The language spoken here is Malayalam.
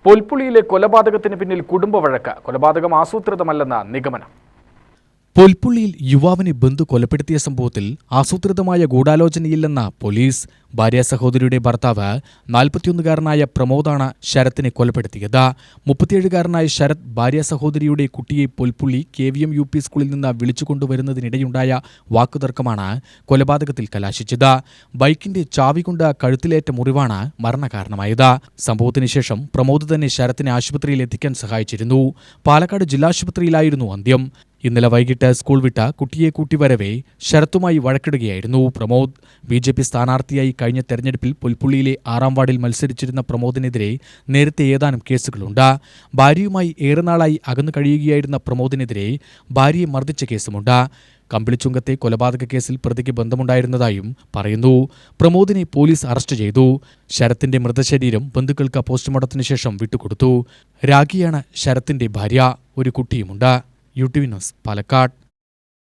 പൊൽപ്പുള്ളിയിലെ കൊലപാതകത്തിന് പിന്നിൽ കുടുംബവഴക്ക്. കൊലപാതകം ആസൂത്രിതമല്ലെന്ന നിഗമനം. പൊൽപ്പുള്ളിയിൽ യുവാവിനെ ബന്ധു കൊലപ്പെടുത്തിയ സംഭവത്തിൽ ആസൂത്രിതമായ ഗൂഢാലോചനയില്ലെന്ന പോലീസ്. ഭാര്യ സഹോദരിയുടെ ഭർത്താവ് 41-കാരനായ പ്രമോദാണ് ശരത്തിനെ കൊലപ്പെടുത്തിയത്. 37-കാരനായ ശരത് ഭാര്യ സഹോദരിയുടെ കുട്ടിയെ പൊൽപ്പുള്ളി KVM UP സ്കൂളിൽ നിന്ന് വിളിച്ചുകൊണ്ടുവരുന്നതിനിടെയുണ്ടായ വാക്കുതർക്കമാണ് കൊലപാതകത്തിൽ കലാശിച്ചത്. ബൈക്കിന്റെ ചാവി കൊണ്ട് കഴുത്തിലേറ്റ മുറിവാണ് മരണകാരണമായത്. സംഭവത്തിന് ശേഷം പ്രമോദ് തന്നെ ശരത്തിനെ ആശുപത്രിയിൽ എത്തിക്കാൻ സഹായിച്ചിരുന്നു. പാലക്കാട് ജില്ലാശുപത്രിയിലായിരുന്നു അന്ത്യം. ഇന്നലെ വൈകിട്ട് സ്കൂൾ വിട്ട കുട്ടിയെ കൂട്ടിവരവേ ശരത്തുമായി വഴക്കിടുകയായിരുന്നു പ്രമോദ്. BJP സ്ഥാനാർത്ഥിയായി കഴിഞ്ഞ തെരഞ്ഞെടുപ്പിൽ പുൽപ്പുള്ളിയിലെ 6-ാം വാർഡിൽ മത്സരിച്ചിരുന്ന പ്രമോദിനെതിരെ നേരത്തെ ഏതാനും കേസുകളുണ്ട്. ഭാര്യയുമായി ഏറെ നാളായി അകന്നു കഴിയുകയായിരുന്ന പ്രമോദിനെതിരെ ഭാര്യയെ മർദ്ദിച്ച കേസുമുണ്ട്. കമ്പിളിച്ചുങ്കത്തെ കൊലപാതക കേസിൽ പ്രതിക്ക് ബന്ധമുണ്ടായിരുന്നതായും പറയുന്നു. പ്രമോദിനെ പോലീസ് അറസ്റ്റ് ചെയ്തു. ശരത്തിന്റെ മൃതശരീരം ബന്ധുക്കൾക്ക് പോസ്റ്റ്മോർട്ടത്തിന് ശേഷം വിട്ടുകൊടുത്തു. രാഖിയാണ് ശരത്തിന്റെ ഭാര്യ. ഒരു കുട്ടിയുമുണ്ട്. UTV news, Palakkad.